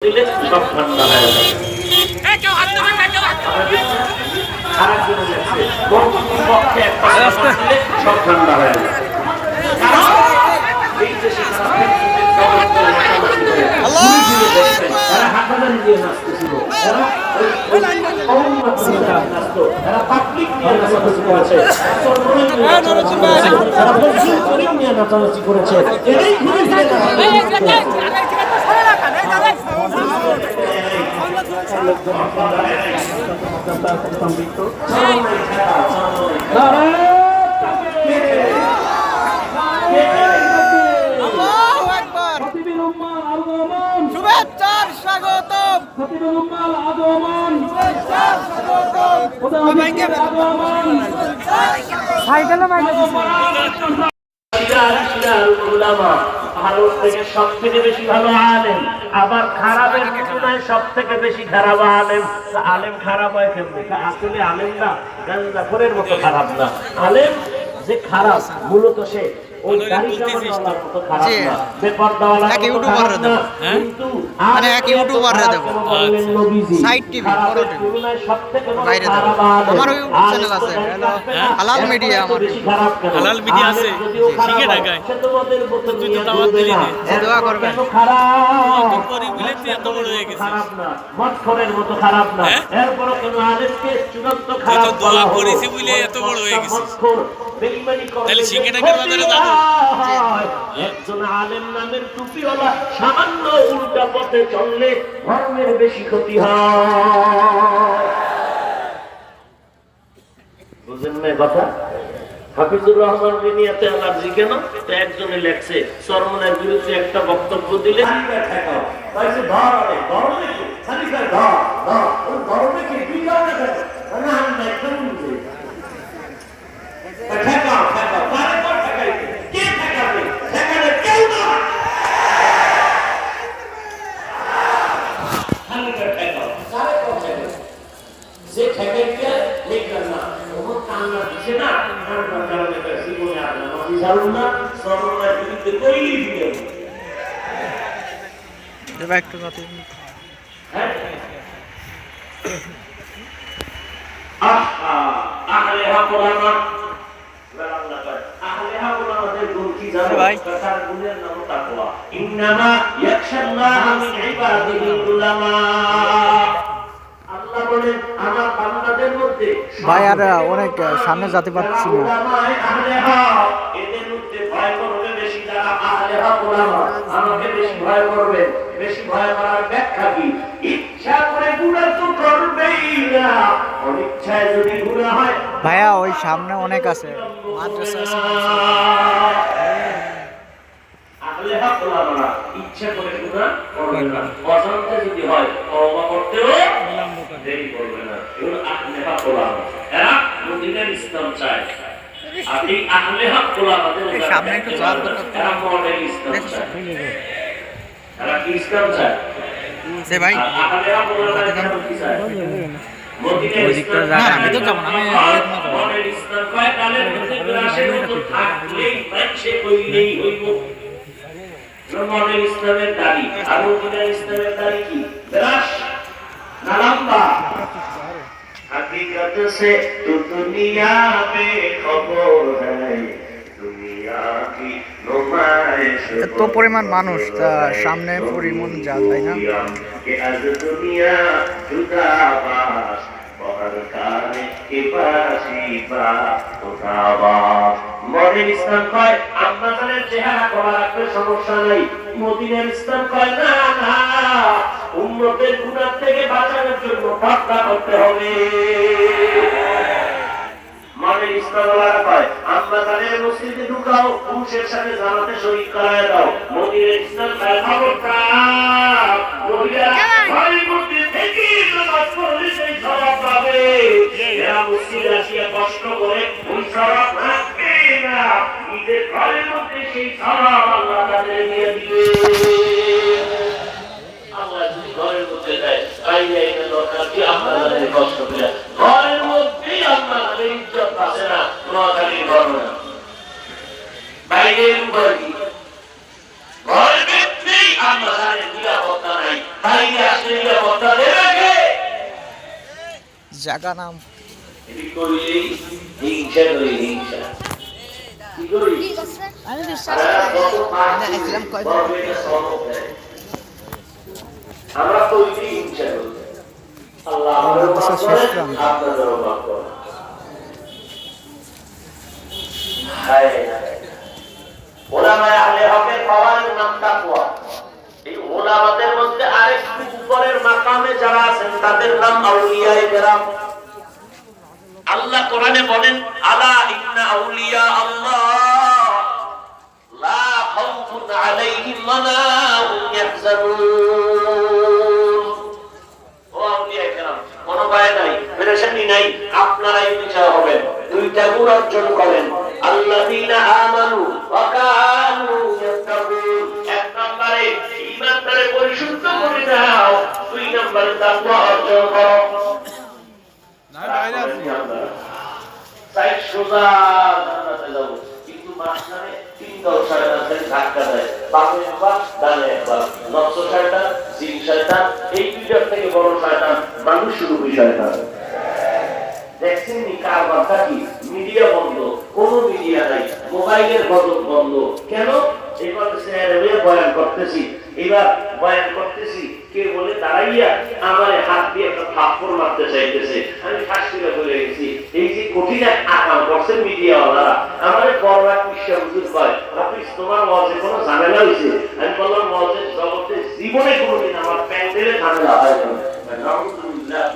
দিলে সব ঠান্ডা হয়ে যাবে। সব ঠান্ডা হয়ে যাবে। এই যে হাটাদারি দিয়ে নাচতেছিল, নাচানাচি করেছে। শুভেচ্ছার স্বাগতম। ভালো থেকে সব থেকে বেশি ভালো আলেম, আবার খারাপের তুলনায় সব থেকে বেশি খারাপ আলেম। আলেম খারাপ হয় কেমনি? আসলে আলেম না গাঁজাখোরের মতো খারাপ না, আলেম যে খারাপ মূলত সে ওই দাড়ি কামানোর মতো খারাপ না, বেপরদাওয়ালার মতো খারাপ না, কিন্তু মানে এক ইউটিউবাররে দেব সাইড টিভি করতে বাইরে দেব। আমার ইউটিউব চ্যানেল আছে হালাল মিডিয়া। আমার হালাল মিডিয়া আছে শিখে ঢাকায়। তুই তো দাওয়াত দিলি না, দোয়া করবেন। তুই করি বলে তুই এত বড় হয়ে গেছিস। খারাপ না, মদখোরের মতো খারাপ না, এরপরও কেন আলেমকে চূড়ান্ত খারাপ দোয়া বলা হলো? করেছি বলে এত বড় হয়ে গেছিস। মদখোর বেঈমানি করে তাহলে শিখে ঢাকার বাজারে যাবো। একজন আলেম নামের টুপিওয়ালা সামান্য উল্টা পথে চললে ধর্মের বেশি ক্ষতি হয়। বুঝেন না কথা? হাফিজুর রহমান বিনিয়াতে অ্যালার্জি কেন? তো একজনে লেখছে চরমনের বিরুদ্ধে একটা বক্তব্য দিলে ভাই আর অনেক সামনে যেতে পারছি না। আমাকে বেশি ভয় করবে। বেশি ভয় করার ব্যাখ্যা কি? ইচ্ছা করে গুনাহ তো করবেই না, অনিচ্ছায় যদি গুনাহ হয়। ভাইয়া ওই সামনে অনেক আছে মাদ্রাসা আছে। আহলে হক ওলামারা ইচ্ছা করে গুনাহ করবে না, অজান্তে যদি হয় তওবা করতেও দেরি করবে না। এগুলো আহলে হক ওলামা, এরা মদিনার ইসলাম চায়। আপনি আহলে হক ওলামাদের সামনে একটু জবাব দাও। এরা মডেল ইসলাম চায়। এরা কি ইসলাম চায়? সে ভাই আহলে হক ওলামারা কি চায়? মদিনার ইসলাম না আমি তো যাব না, আমি মডেল ইসলাম কয় কালের মধ্যে গ্লাসের মতো থাকলেই মানছে কইলেই হইব। মডেল ইসলামের দাড়ি আর মদিনার ইসলামের দাড়ি কি? গ্লাস না লম্বা? हकीकत से तो दुनिया में खबर है, दुनिया की नुमाइश এত পরিমাণ মানুষ সামনে পরিমন যা তাই না? कि आज दुनिया जुदाबाज बाहर काने के पासी बा जुदाबाज। মদিনার ইসলাম কয় আপনাদের চেহারা করা রাখতে সমস্যা নাই। মদিনার ইসলাম কয় না না, উম্মতের গুনাহ থেকে বাঁচানোর জন্য পর্দা করতে হবে। মদিনার ইসলাম কয় আপনাদের মসজিদে ঢুকাও, পুরুষের সাথে জামাতে শরীক করায় দাও। মদিনার ইসলাম কয় খবরদার, মহিলারা ঘরের মধ্যে থেকে নামাজ পড়লে সেই সওয়াব পাবে। এরা মসজিদে আসিয়া কষ্ট করে ওই সওয়াব রাখবে না, নিজের ঘরের মধ্যে সেই সওয়াব আল্লাহ তাদের দিয়ে দিবে। আল্লাহ যদি ঘরের মধ্যে দেয় বাইরে এটা দরকার কি আপনাদের কষ্ট করে? ঘরের মধ্যেই আপনাদের ইজ্জত আছে না, নোয়াখালীর ঘর না, বাইরের উপর কি ঘরের মধ্যেই আপনাদের নিরাপত্তা নাই। বাইরে আসলে নিরাপত্তা দেবে কে? জায়গা নাম এটি করলেই হিংসা করি, হিংসা কি করি? আমি বিশ্বাস আমরা তো ওই হিংসা করি। আল্লাহ আমাদেরও মাফ করেন, আপনাদেরও মাফ করেন। হায় হায়। ওলামায়ে আহলে হকের পাওয়ার নাম তাকওয়া। এই ওলামাদের মধ্যে আরেকটু উপরের মাকামে যারা আছেন তাদের নাম আউলিয়ায়ে কেরাম। আল্লাহ কোরআনে বলেন, আলা ইন্না আউলিয়া আল্লাহ লা খাউফুন আলাইহিম ওয়া লা হুম ইয়াহজানুন। ও আউলিয়ায়ে কেরাম, কোনো ভয় নাই, পেরেশানি নাই, আপনারাই বিজয় হবেন। দুইটা গুণ অর্জন করেন। আল্লাযীনা আমানু ওয়া কানু ইয়াত্তাকুন। এক নম্বরে ঈমানদারে পরিশুদ্ধ করে দাও, দুই নম্বরে তাকওয়া অর্জন করো। তাই সোজা জান্নাতে যাব, কিন্তু মাঝখানে তিন দল শয়তান ধাক্কা দেয়, বামে একবার ডানে একবার, নফস শয়তান, জিন শয়তান, এই দুইটার থেকে বড় শয়তান মানুষ রূপী শয়তান। দেখছেন নি কারবারটা কি? মিডিয়া বন্ধ, কোন মিডিয়া নাই, মোবাইলের বদল বন্ধ। কেন? এবার বয়ান করতেছি, এবার বয়ান করতেছি, কে বলে দাঁড়াইয়া আমার হাত দিয়ে একটা থাপ্পড় মারতে চাইতেছে। আমি ফাঁস করে বলে গেছি, এই যে কঠিন এক আকাম করছে মিডিয়াওয়ালারা, আমাদের বড় এক বিশ্বাস হুজুর কয়, হাফিজ তোমার ওয়াজে কোনো ঝামেলা হয়েছে? আমি বললাম, ওয়াজের জগতে জীবনে কোনোদিন আমার প্যান্ডেলে ঝামেলা হয় না।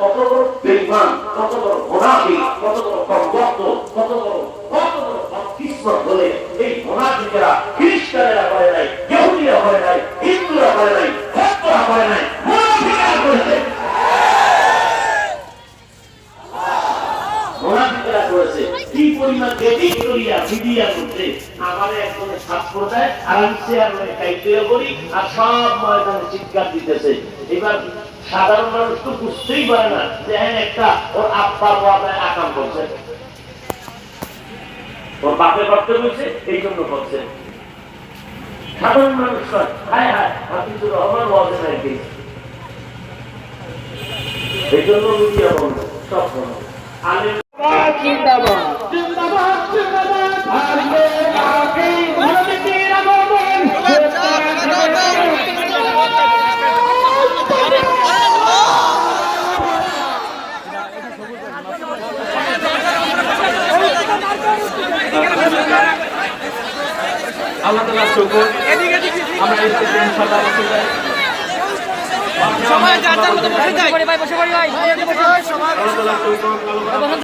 কত বড় বেঈমান, কত বড় মুনাফিক, কত বড় কমবক্ত, কত বড় কিসমত হলে এই মুনাফিকেরা খ্রিস্টানেরা করে নাই, ইহুদিরা করে নাই, হিন্দুরা করে নাই, ভক্তরা করে নাই, মুনাফিকেরা করেছে। মুনাফিকেরা করেছে। কি পরিমাণ এডিট করিয়া মিডিয়া করছে, আমারে একজনের ছাত্র দেয় আর আমি চেয়ারম্যান কাইতেও করি আর সব ময়দানে চিৎকার দিতেছে। এবার সাধারণ মানুষ তো বুঝতেই পারে না যে একটা ওর আব্বার ওয়াদায় আকাম করছে, ওর বাপে করতে বলছে, এই জন্য করছে। সাধারণ মানুষ কয়, হায় হায় হাফিজুর রহমান ওয়াজে নাই গেছে, এই জন্য মিডিয়া বন্ধ, সব বন্ধ। আলেম জিন্দাবাদ জিন্দাবাদ জিন্দাবাদ, আগে আগে ভারতের আগমন। আল্লাহ তাআলা শুকর, আমরা এই স্টেশন সাদা বসে যাই, সবাই যার যার মতো বসে যাই, বসে পড়ি ভাই, বসে পড়ি ভাই, আল্লাহ তাআলা শুকর।